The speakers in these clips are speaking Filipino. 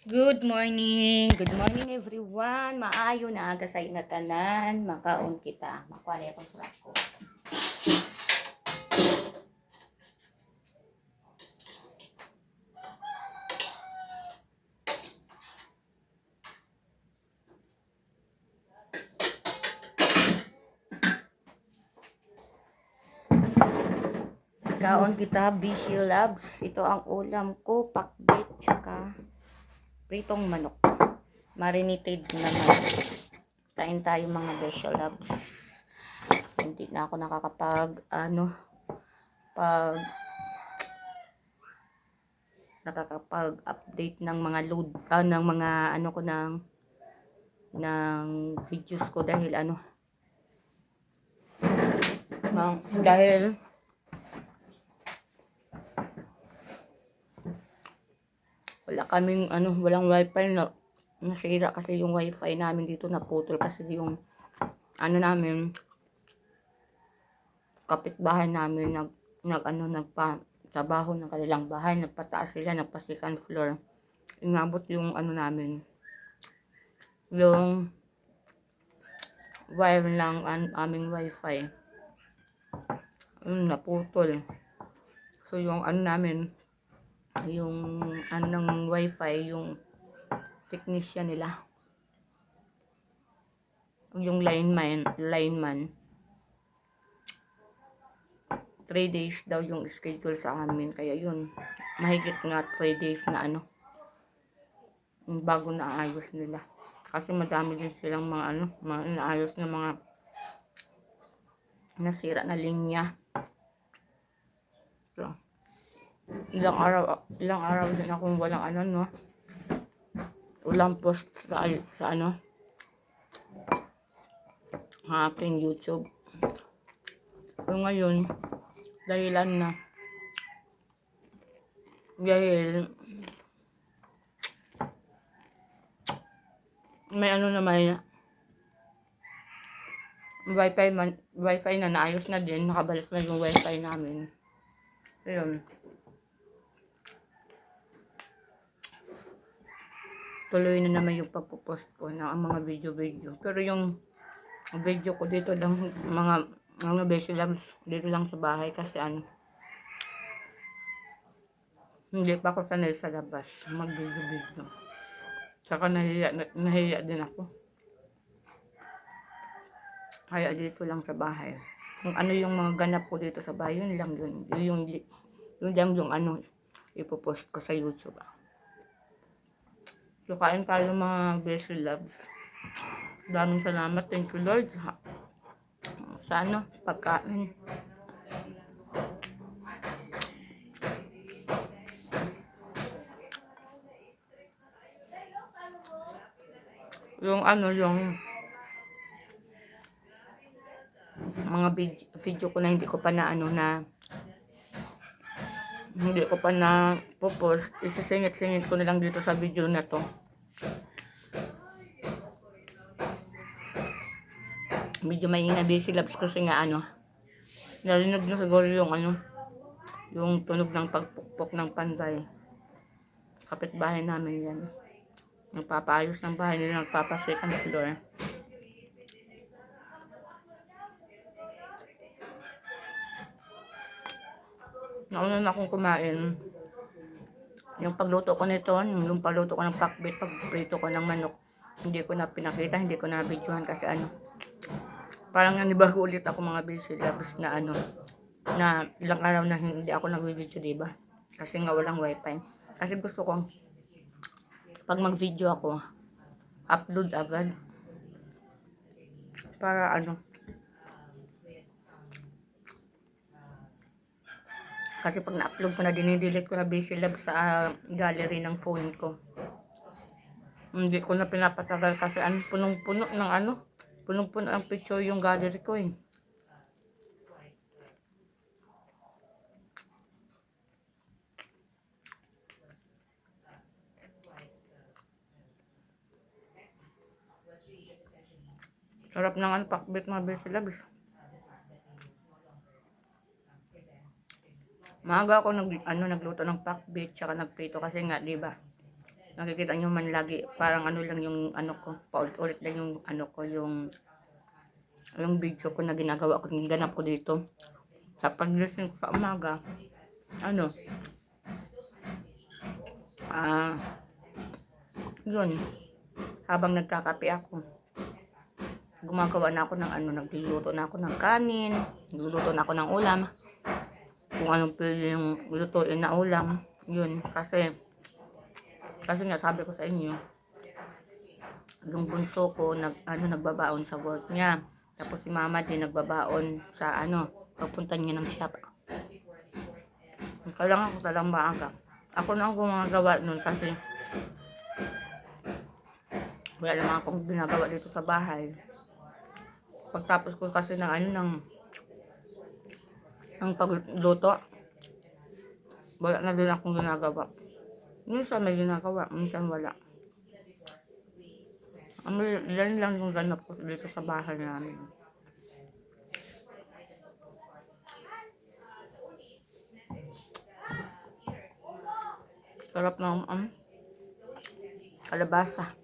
Good morning everyone. Maayo na aga sa inatanan, makaon kita. Makuha akong surat ko. Kaon kita, Bishi Loves. Ito ang ulam ko, pakbet, tsaka pritong manok. Marinated na manok. Kain tayo mga Bishi Loves. Hindi na ako nakakapag-update ng mga load, ng mga ng videos ko dahil dahil walang wifi na nasira kasi yung wifi namin dito, naputol kasi yung namin, kapitbahay namin nagpa-trabaho ng kanilang bahay, nagpataas sila, nagpa second floor. Inabot yung namin, yung wire ng aming wifi, naputol. So yung namin, yung ng wifi, yung technician nila, yung lineman 3 days daw yung schedule sa amin, kaya yun, mahigit nga 3 days na bago naayos nila, kasi madami din silang mga inaayos na mga nasira na linya. So, ilang araw din akong walang walang post sa aking YouTube. So ngayon, dahilan na dahil may naman wifi na naayos na din, nakabalik na yung wifi namin. Ayun, tuloy na naman yung pagpo-post ko ng mga video, pero yung video ko dito lang, mga Bishi Loves, dito lang sa bahay, kasi hindi pa ako sanay sa labas mag-video. Saka nahiya din ako. Kaya dito lang sa bahay. Kung yung mga ganap ko dito sa bahay, yun lang yung ipopost ko sa YouTube. So, kain tayo mga Bishi Loves. Daming salamat. Thank you Lord sa pagkain. Yung mga video ko na hindi ko pa post, isisingit-singit ko na lang dito sa video na to. Medyo maingay Bishi Loves kasi nga narinig nyo siguro yung tunog ng pagpukpok ng panday. Kapitbahay namin yan, nagpapaayos ng bahay nila, nagpapa-second floor. Nauna na akong kumain. Yung pagluto ko nito, yung pagluto ko ng pakbet, pagprito ko ng manok, hindi ko na pinakita, hindi ko na videohan kasi parang nanibago ulit ako mga Bishi Loves na na ilang araw na hindi ako nag-video, diba? Kasi nga walang wifi. Kasi gusto ko, pag mag-video ako, upload agad. Para kasi pag na-upload ko na, dinidelete ko na Bishi Loves sa gallery ng phone ko. Hindi ko na pinapatagal kasi punong-puno ng punong-puno ang picture yung gallery ko eh. Sarap ng pakbet mga Bishi Loves. Maaga ako nagluto ng pakbet tsaka nagprito kasi nga, diba? Nakikita nyo man lagi, parang ano lang yung ano ko, paulit-ulit lang yung ano ko, yung video ko na ginagawa ko, yung ganap ko dito. Sa pag-listen ko sa umaga, ano, yun, habang nagkakape ako, gumagawa na ako ng ano, nagluluto na ako ng kanin, nagluluto na ako ng ulam, kung anong pwede yung lutuin na ulam, yun, kasi nga sabi ko sa inyo, yung bunso ko nagbabaon sa work niya. Tapos si mama din nagbabaon sa pagpunta niya ng shop. Kailangan ko talagang maaga. Ako na ang gumagawa nun kasi wala naman akong ginagawa dito sa bahay. Pagtapos ko kasi ng pagluto, wala na din akong ginagawa. Minsan may ginagawa, minsan wala. Yan lang yung ganap ko dito sa bahay namin. Sarap ng kalabasa.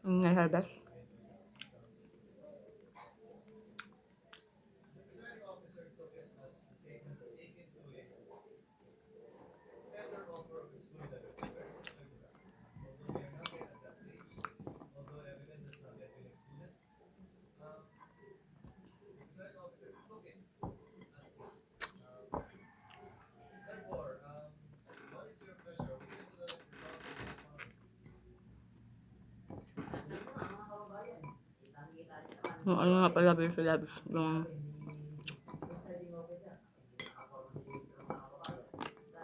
Nalabas. Yung ano nga pala, labis. Yung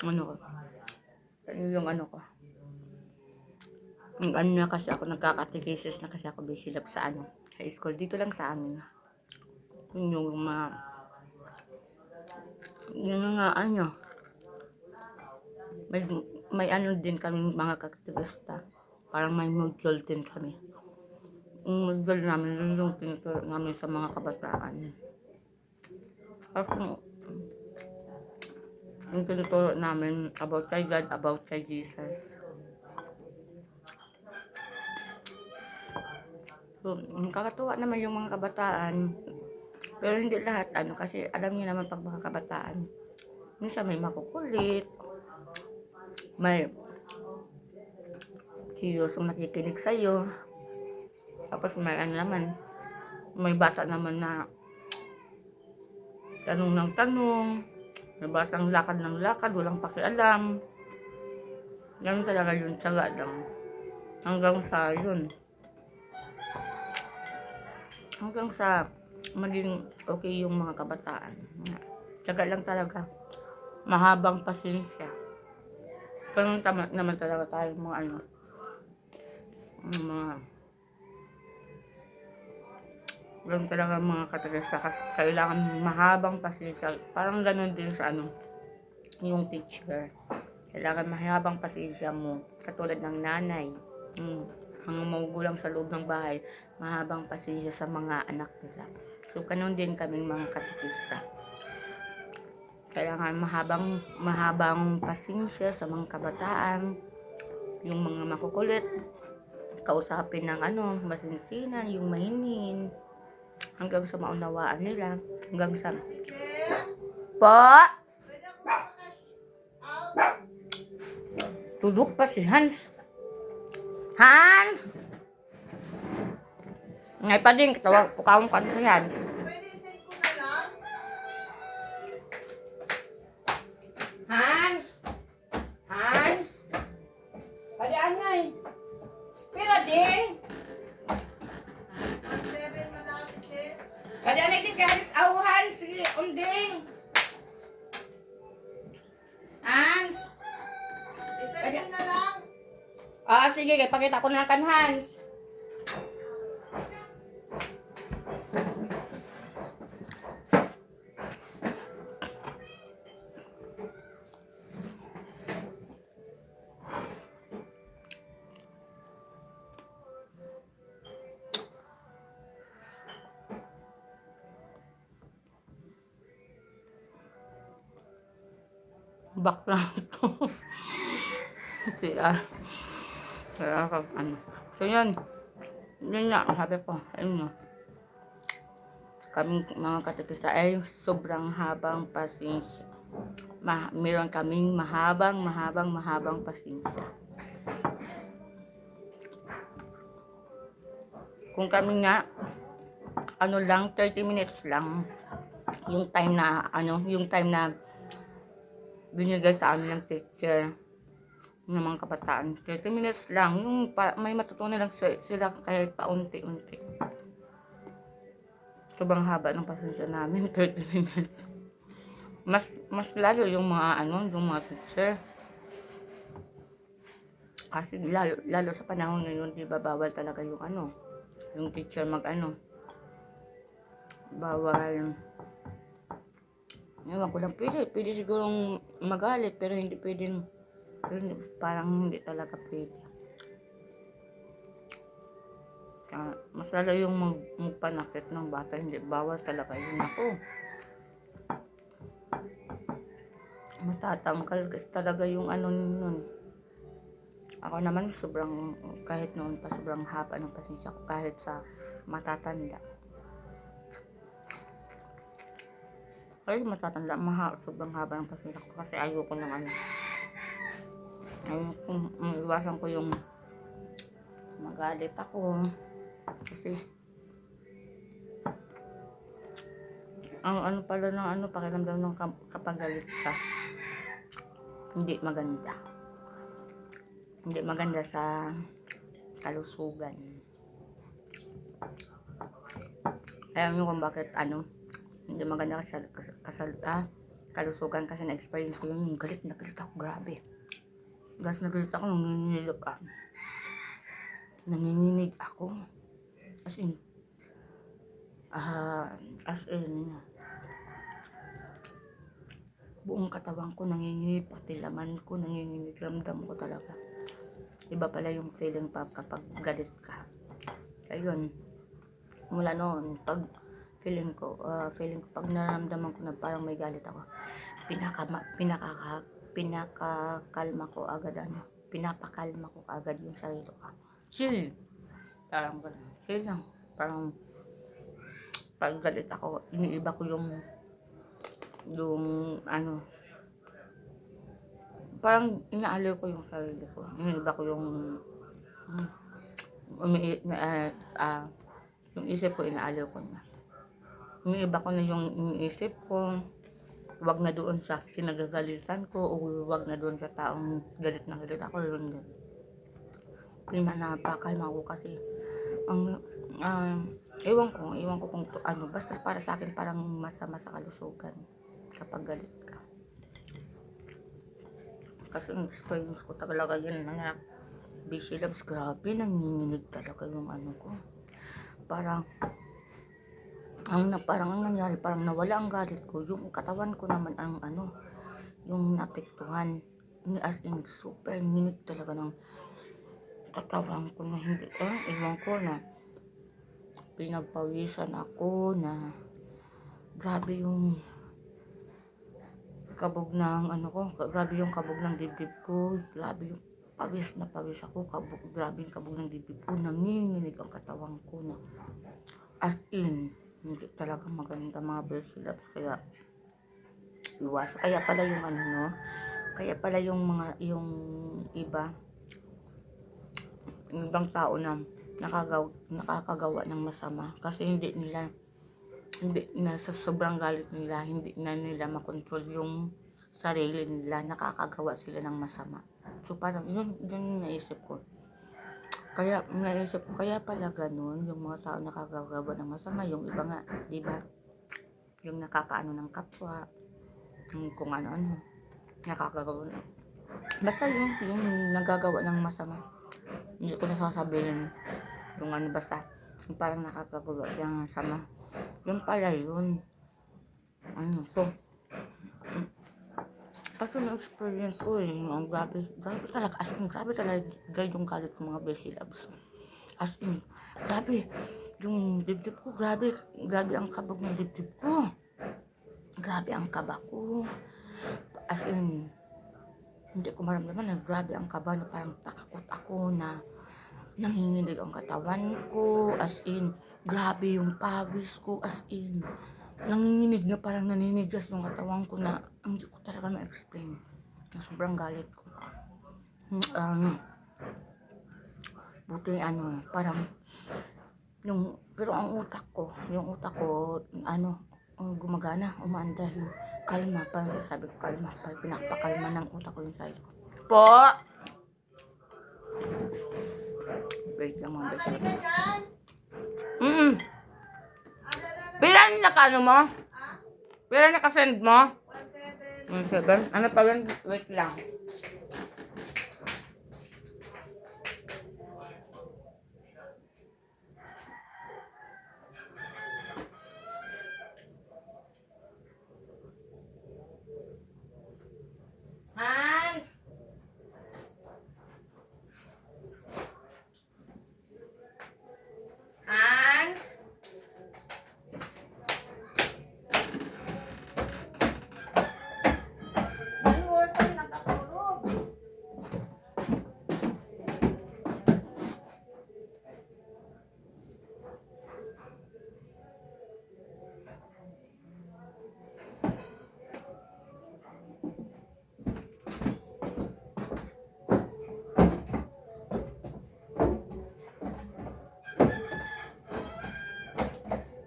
ano ko. Yung ano ko. Yung ano na kasi ako, nagkakatikisis na kasi ako busy lab sa sa school. Dito lang sa amin. Yung mga, yung mga may ano din kami mga kaktivista. Parang may module din kami. Yung module namin, yun yung tinuturo namin sa mga kabataan. Kasi yung tinuturo namin about kay God, about kay Jesus. So, kakatuwa naman yung mga kabataan. Pero hindi lahat, kasi alam niyo naman pag mga kabataan, minsan may makukulit, may seryosyong nakikinig sa'yo, tapos may naman, may bata naman na tanong ng tanong, may batang lakad ng lakad, walang pakialam. Ganun talaga yun, tsaga lang. Hanggang sa maging okay yung mga kabataan. Tsaga lang talaga. Mahabang pasensya. Ganun naman talaga tayo mga ganun talaga mga katigasta. Kasi kailangan mahabang pasensya. Parang ganun din sa yung teacher. Kailangan mahabang pasensya mo. Katulad ng nanay. Ang magugulang sa loob ng bahay, mahabang pasensya sa mga anak nila. So, ganun din kaming mga katikista. Kailangan mahabang pasensya sa mga kabataan, yung mga makukulit, kausapin ng masinsinan, yung mahinin, hanggang sa maunawaan nila, hanggang sa po! Tulog pa si Hans. Hans! Ngay pa din, pukawang ka si Hans. Hans! Hans! Kadian ngay. Pira din. Kadian ngay din kay Hans. Hans! Sige, unding. Hans! Kadian na lang. Sige, pakita ko na kan Hans. bakla ito. Kaya, ano. So, yan. Yun nga, sabi ko, ayun nga. Kaming mga katikisa ay sobrang habang pasensya. Meron kaming mahabang pasensya. Kung kami nga, ano lang, 30 minutes lang, yung time na binigay sa amin ng teacher ng mga kabataan. 30 minutes lang, yung may matutunan lang sila kahit paunti-unti. Sobrang haba ng pasensya namin, 30 minutes. Mas lalo yung mga teacher. Kasi lalo sa panahon ngayon, di ba, bawal talaga yung teacher bawal. Ewan ko lang, pwede sigurong magalit, pero parang hindi talaga pwede. Mas lalo yung magpanakit ng bata, hindi bawal talaga yun. Ako, matatangkal kasi talaga yung nun. Ako naman kahit noon pa sobrang haba ng pasensya ko kahit sa matatanda. Kahit matatanda, sobrang haba ng pasensya ko kasi ayoko iwasan ko yung magalit ako. Kasi ang pala ng pakiramdam ng kapag galit ka, hindi maganda. Hindi maganda sa kalusugan. Alam nyo kung bakit hindi maganda kalusugan, kasi na-experience ko yung galit na galit ako, grabe. Galit na galit ako, nanginginig ako. As in, buong katawan ko nanginginig, pati laman ko nanginginig, ramdam ko talaga. Iba pala yung feeling kapag galit ka. Ayun, mula noon, pag feeling ko pag naramdaman ko na parang may galit ako, pinapakalma ko agad yung sarili ko. Chill. Parang chill lang. Parang pag galit ako, iniiba ko yung parang inaaliw ko yung sarili ko. Iniiba ko yung yung isip ko, inaaliw ko na. Iniiba ko na yung iniisip ko. Wag na doon sa kinagagalitan ko, o wag na doon sa taong galit na galit ako. Yun. Pinapakalma ko kasi ewan ko kung basta para sa akin parang masama sa kalusugan kapag galit ka. Kasi ang experience ko talaga yun na busy loves, grabe, nanginginig talaga yung ko. Parang ang nangyari, parang nawala ang galit ko, yung katawan ko naman yung napektuhan. As in, super nginig talaga ng katawan ko na hindi, ewan ko na pinagpawisan ako na grabe yung kabog ng grabe yung kabog ng dibdib ko, grabe yung pawis ako, grabe yung kabog ng dibdib ko, nanginginig ang katawan ko na as in, hindi talaga maganda mga best loves. Kaya iwas, kaya pala yung yung ibang tao na nakakagawa ng masama kasi hindi na sa sobrang galit nila, hindi na nila makontrol yung sarili nila, nakakagawa sila ng masama. So parang yun naisip ko. Kaya pala ganun yung mga tao nakakagawa ng masama. Yung iba nga, di ba, yung nakakaano ng kapwa, kung ano nakakagawa ng, basta yung nagagawa ng masama. Hindi ko nasasabihin yung basta yung parang nakakagawa siya ng masama. Yun pala yun. So personal experience ko ang grabe talaga, as in, grabe talaga yung galit ng mga beshi loves. As in, grabe yung dibdib ko, grabe ang kabog ng dibdib ko, grabe ang kaba ko, as in, Hindi ko maramdaman na grabe ang kaba na parang takot ako na nanginginig ang katawan ko, as in, grabe yung pawis ko, as in, nanginginig na parang naninigas yung katawan ko na hindi ko talaga ma-explain na sobrang galit ko. Buti parang pero ang utak ko, gumagana, umaanda yung kalma, parang sabi ko kalma, parang pinapakalma ng utak ko yung sarili ko. Po! Wait lang mga beses. Pila na nakano mo? Pila na ka-send mo? 17. Ano pa yun? Wait lang. Hans! Hans! Ano ito nakatulog?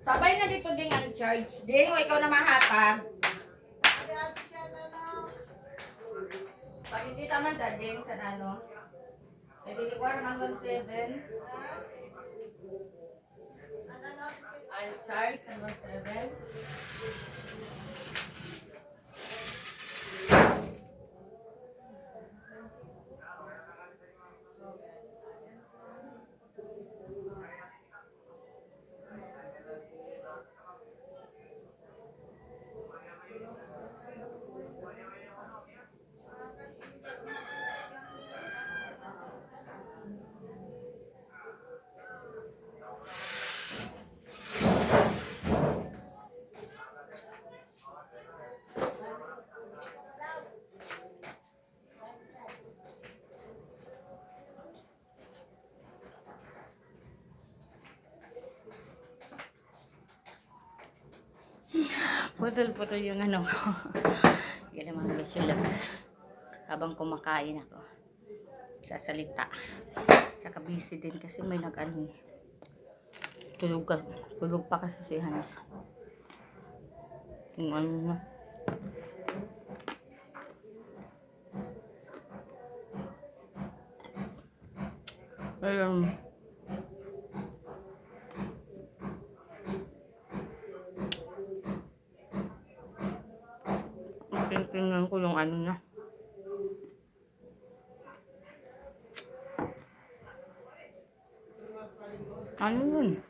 Sabay na dito ding ang charge. Ding, o ikaw na mahatag. Pag hindi naman ding sa ano. Eh, dili ko hanggang 7. I'll charge hanggang 7. Putol-putol yung ano. Yan ang mga bachelors. Habang kumakain ako. Sasalita. Saka busy din kasi may tulog pa kasi si Hans. Yung ano na. Ayun. Tingnan ko yung ano niya. Ano yun?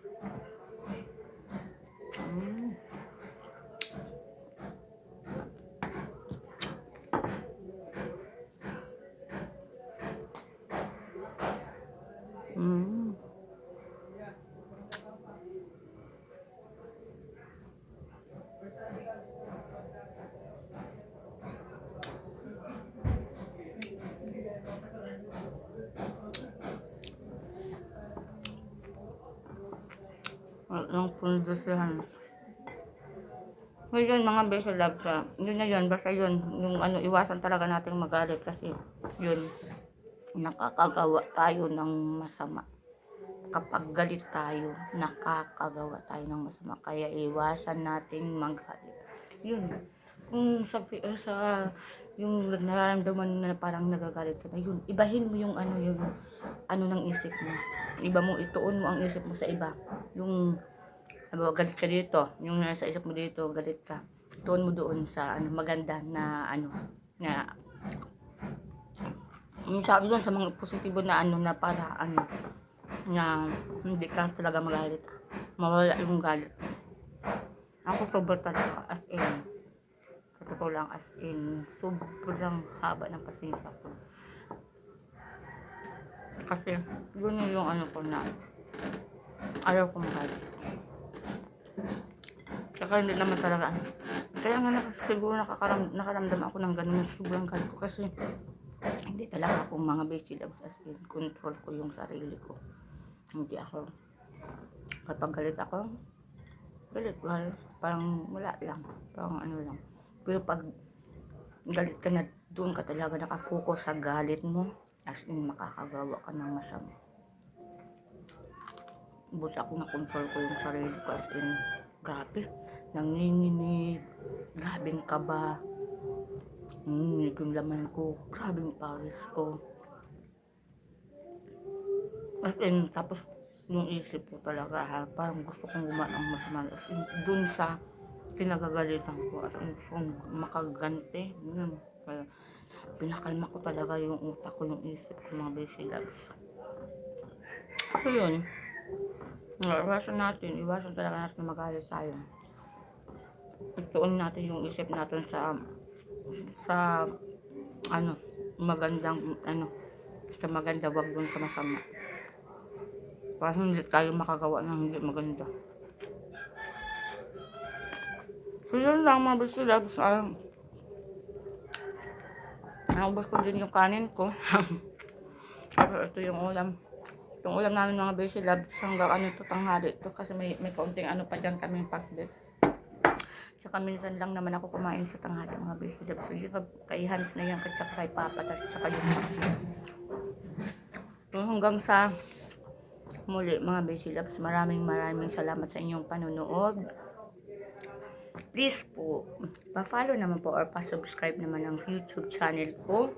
Ang pundo si Hans. Ngayon mga beso love sa, yun na yun, basta yun, yung iwasan talaga natin magalit kasi yun, nakakagawa tayo ng masama. Kapag galit tayo, nakakagawa tayo ng masama, kaya iwasan natin magalit. Yun, kung yung nararamdaman na parang nagagalit ka na, yun, ibahin mo yung ng isip mo. Iba mo, ituon mo ang isip mo sa iba. Yung galit ka dito, yung nasa isip mo dito, galit ka. Tuon mo doon sa maganda na na sabi doon sa mga positibo na na para na hindi ka talaga magalit. Mawala yung galit. Ako sobrang talaga, as in, sa totoo lang, as in, sobrang haba ng pasensya ko. Kasi, yun yung ko na ayaw ko magalit. Saka hindi naman talaga kaya nga siguro nakaramdam ako ng ganun sobrang galit ko kasi Hindi talaga akong mga basic loves, as in, control ko yung sarili ko. Hindi ako, kapag galit ako, galit, well, parang wala lang, parang ano lang. Pero pag galit ka na, doon ka talaga nakafocus sa galit mo, as in, makakagawa ka ng masama. Buti ako na control ko yung sarili ko, as in, grabe, nanginginig, grabing kaba, nanginginig yung laman ko, grabing pawis ko. As in, tapos yung isip ko talaga ha, parang gusto kong gumawa ng masama, as in, dun sa kinagagalitan ko, as in, gusto kong makaganti. Kaya pinakalma ko talaga yung utak ko, yung isip ko, mga basic loves. So yun, iwasan talaga natin na magalit tayo. Ituon natin yung isip natin sa ano, magandang ano, sa maganda, wag dun sa masama. Para hindi tayo makagawa ng hindi maganda. So yun lang mga basic loves. Naubos ko din yung kanin ko. Tapos ito yung ulam. Yung ulam namin mga basic loves hanggang ano ito, tanghali ito, kasi may kaunting ano pa dyan kaming pakbet. Tsaka minsan lang naman ako kumain sa tanghali mga basic loves. So yun, kay Hans na yan, at saka kay Papa, tsaka yung so hanggang sa muli mga basic loves, maraming salamat sa inyong panonood. Please po, pa-follow naman po or pa-subscribe naman ang YouTube channel ko.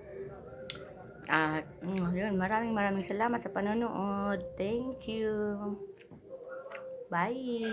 At yun, maraming salamat sa panonood. Thank you. Bye.